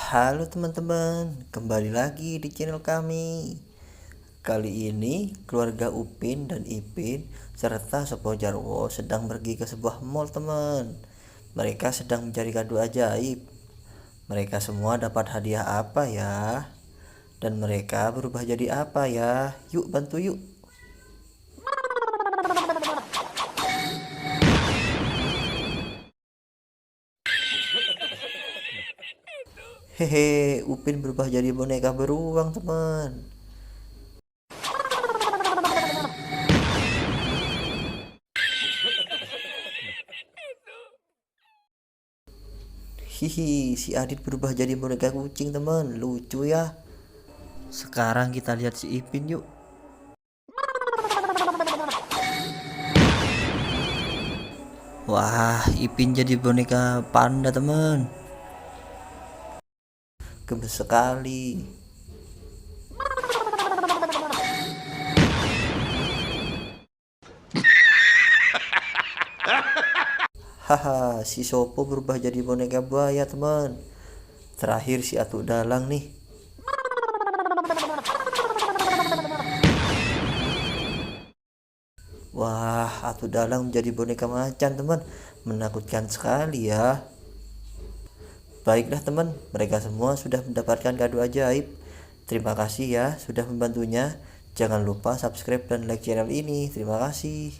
Halo teman-teman, kembali lagi di channel kami. Kali ini keluarga Upin dan Ipin serta Sopo Jarwo sedang pergi ke sebuah mall teman. Mereka sedang mencari kado ajaib. Mereka semua dapat hadiah apa ya? Dan mereka berubah jadi apa ya? Yuk bantu yuk. Hehe, Upin berubah jadi boneka beruang teman. Hihi, si Adit berubah jadi boneka kucing teman. Lucu ya. Sekarang kita lihat si Ipin yuk. Wah, Ipin jadi boneka panda teman. Gemes sekali. Haha, si Sopo berubah jadi boneka buaya teman. Terakhir si Atuk Dalang nih. Wah, Atuk Dalang menjadi boneka macan teman. Menakutkan sekali ya. Baiklah teman, mereka semua sudah mendapatkan kado ajaib. Terima kasih ya sudah membantunya. Jangan lupa subscribe dan like channel ini. Terima kasih.